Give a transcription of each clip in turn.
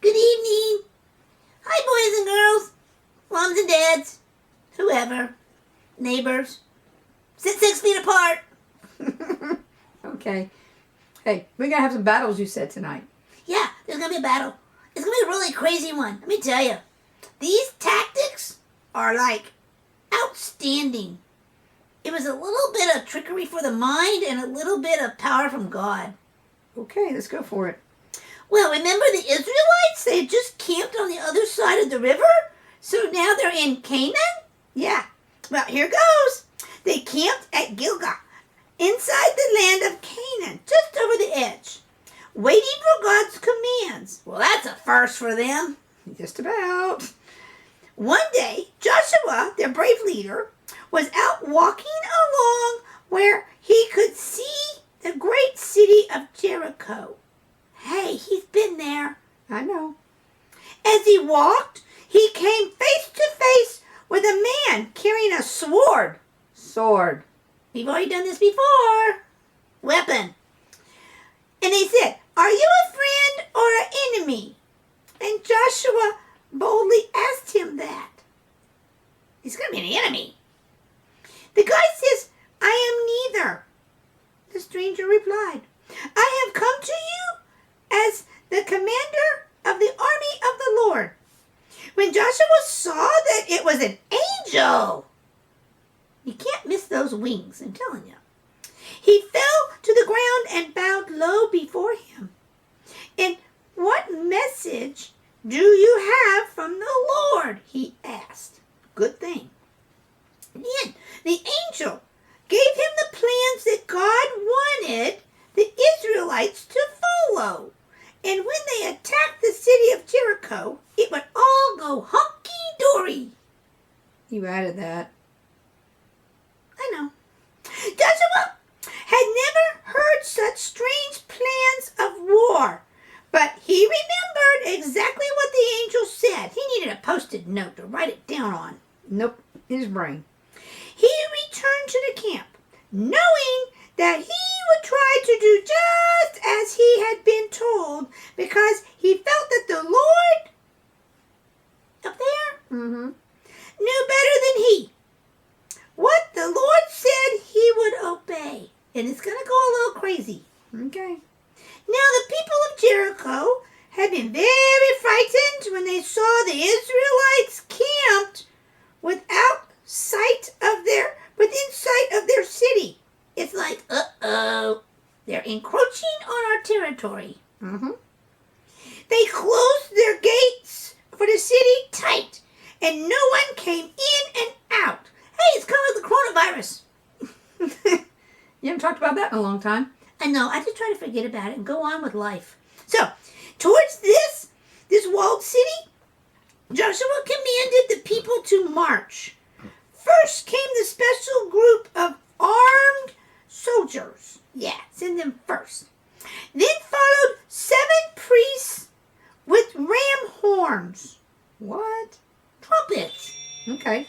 Good evening. Hi, boys and girls, moms and dads, whoever, neighbors. Sit 6 feet apart. Okay. Hey, we're going to have some battles, you said, tonight. Yeah, there's going to be a battle. It's going to be a really crazy one. Let me tell you. These tactics are like outstanding. It was a little bit of trickery for the mind and a little bit of power from God. Okay, let's go for it. Well, remember the Israelites? They had just camped on the other side of the river? So now they're in Canaan? Yeah. Well, here goes. They camped at Gilgal, inside the land of Canaan, just over the edge, waiting for God's commands. Well, that's a first for them. Just about. One day, Joshua, their brave leader, was out walking along where he could see the great city of Jericho. Hey, he's been there. I know. As he walked, he came face to face with a man carrying a sword. Sword. We've already done this before. Weapon. And he said, "Are you a friend or an enemy?" And Joshua boldly asked him that. He's going to be an enemy. The guy says, "I am neither." The stranger replied, "I have come to you as the commander of the army of the Lord." When Joshua saw that it was an angel, you can't miss those wings, I'm telling you. He fell to the ground and bowed low before him. "And what message do you have from the Lord?" he asked. Good thing. Then the angel gave him the plans that God wanted the Israelites to follow. And when they attacked the city of Jericho, it would all go hunky-dory. You added that. I know. Joshua had never heard such strange plans of war, but he remembered exactly what the angel said. He needed a post-it note to write it down on. Nope, his brain. He returned to the camp, knowing that he would try to do just as he had been told, because he felt that the Lord up there knew better than he. What the Lord said, he would obey. And it's going to go a little crazy. Okay. Now the people of Jericho had been very frightened when they saw the Israelites camped within sight of their city. It's like, uh-oh, they're encroaching on our territory. They closed their gates for the city tight, and no one came in and out. Hey, it's kind of like the coronavirus. You haven't talked about that in a long time. I know, I just try to forget about it and go on with life. So, towards this walled city, Joshua commanded the people to march. First came the special group of armed soldiers. Yeah, send them first. Then followed 7 priests with ram horns. What? Trumpets. Okay.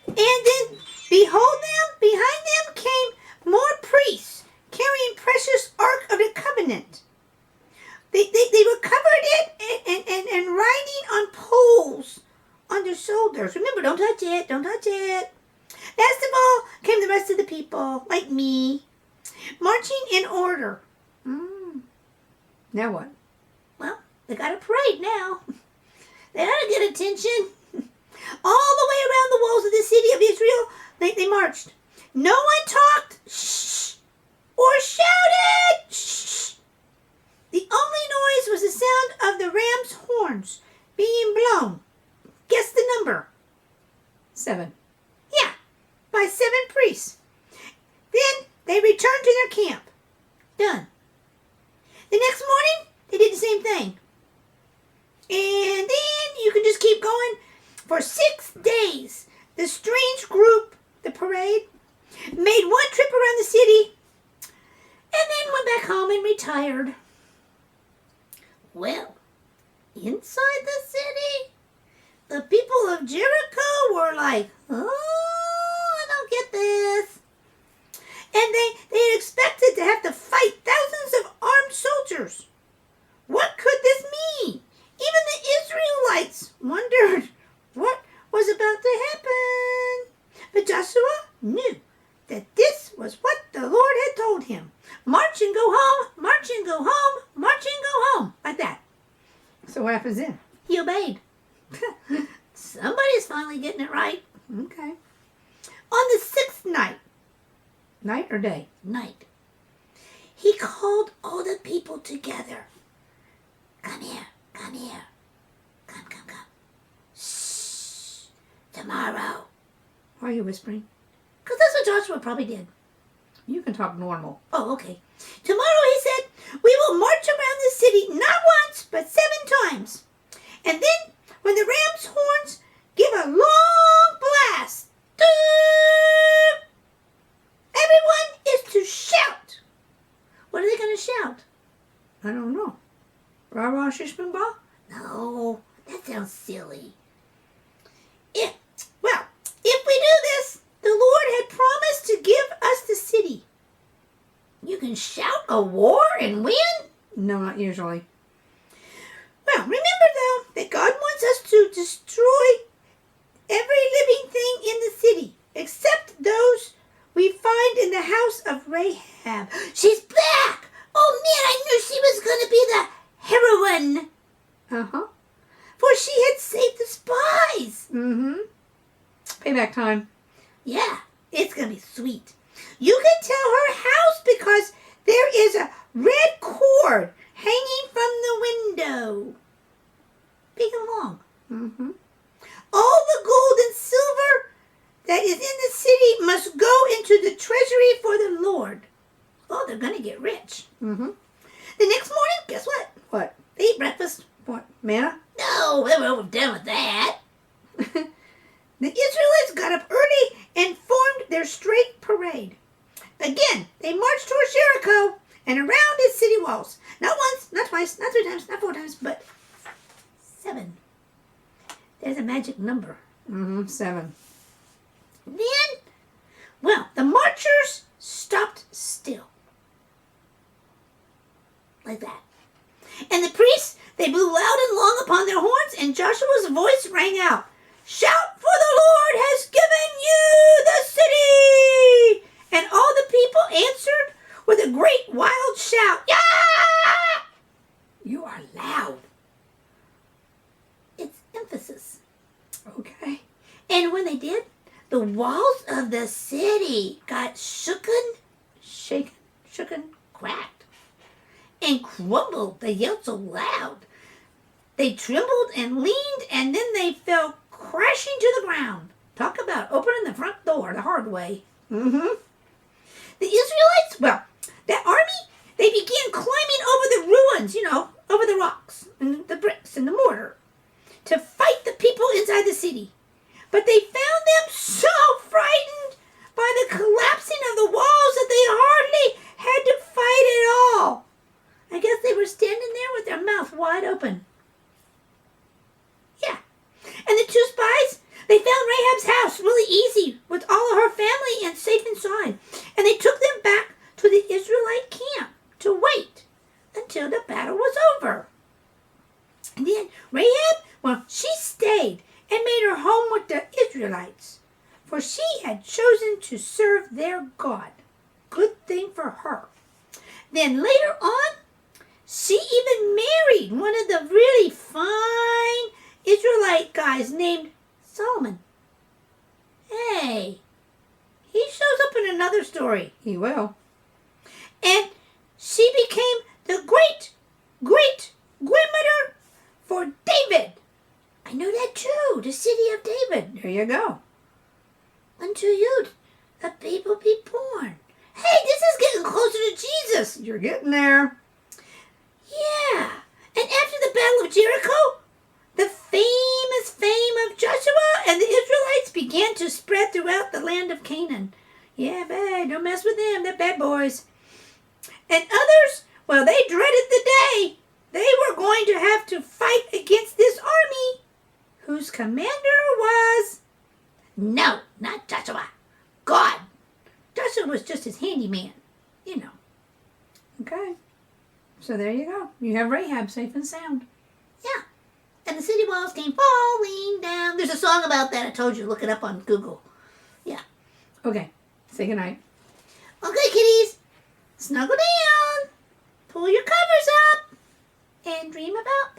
And then, behold them, behind them came more priests carrying precious Ark of the Covenant. They were covered it and riding on poles on their shoulders. Remember, don't touch it, don't touch it. Last of all came the rest of the people, like me, marching in order. Now what? Well, they got a parade now. They ought to get attention. All the way around the walls of the city of Israel, they marched. No one talked, shh, or shouted, shh. The only noise was the sound of the ram's horns being blown. Guess the number. 7. Yeah, by 7 priests. Then they returned to their camp. Done. The next morning, they did the same thing. And then you can just keep going. For 6 days, the strange group, the parade, made one trip around the city and then went back home and retired. Well, inside the city, the people of Jericho were like, "Oh, I don't get this." And they had expected to have to fight thousands of armed soldiers. What could this mean? So what happens then? He obeyed. Somebody's finally getting it right. Okay. On the sixth night, Night or day? he called all the people together. Come here, come here. Come. Shh. Tomorrow. Why are you whispering? Because that's what Joshua probably did. You can talk normal. Oh, okay. Tomorrow, he said, we will march around the city not once, but 7 times. And then, when the ram's horns give a long blast, doop, everyone is to shout. What are they going to shout? I don't know. Rah rah shish boom bah? No, that sounds silly. If we do this, the Lord had promised to give us the city. You can shout a war and win? No, not usually. Well, remember though that God wants us to destroy every living thing in the city, except those we find in the house of Rahab. She's back! Oh man, I knew she was going to be the heroine. Uh-huh. For she had saved the spies. Mm-hmm. Payback time. Yeah, it's going to be sweet. You can tell her house because there is a red cord hanging from the window. Big and long. Mm-hmm. All the gold and silver that is in the city must go into the treasury for the Lord. Oh, they're going to get rich. Mm-hmm. The next morning, guess what? What? They eat breakfast. What? Manna? No, we were done with that. The Israelites got up early and formed their straight parade. Again, they marched towards Jericho and around its city walls. Not once, not twice, not 3 times, not 4 times, but 7. There's a magic number. Mm-hmm. 7. Then, the marchers stopped still. Like that. And the priests, they blew loud and long upon their horns, and Joshua's voice rang out, "Shout, for the Lord has given you the city!" And all the people answered with a great wild shout, "Yeah!" You are loud. It's emphasis. Okay. And when they did, the walls of the city got shaken, cracked, and crumbled. They yelled so loud. They trembled and leaned, and then they fell crashing to the ground. Talk about opening the front door the hard way. Mm-hmm. The Israelites, that army, they began climbing over the ruins, over the rocks and the bricks and the mortar to fight the people inside the city. But they found them so frightened by the collapsing of the walls that they hardly had to fight at all. I guess they were standing there with their mouth wide open. Yeah. And the 2 spies, they found Rahab's house really easy with all of her family and safe inside. And they took them back to the Israelite camp to wait until the battle was over. And then Rahab, she stayed and made her home with the Israelites, for she had chosen to serve their God. Good thing for her. Then later on, she even married one of the really fine Israelite guys named Solomon. Hey, he shows up in another story. He will. And she became the great-great-grandmother for David. I know that too, the city of David. There you go. Unto you, a babe will be born. Hey, this is getting closer to Jesus. You're getting there. Yeah. And after the Battle of Jericho, the famous fame of Joshua and the Israelites began to spread throughout the land of Canaan. Yeah, babe, don't mess with them. They're bad boys. And others, they dreaded the day they were going to have to fight against this army, whose commander was... No, not Joshua. God. Joshua was just his handyman, Okay. So there you go. You have Rahab safe and sound. Yeah. And the city walls came falling down. There's a song about that. I told you. Look it up on Google. Yeah. Okay. Say goodnight. Okay, kitties. Snuggle down. Pull your covers up. And dream about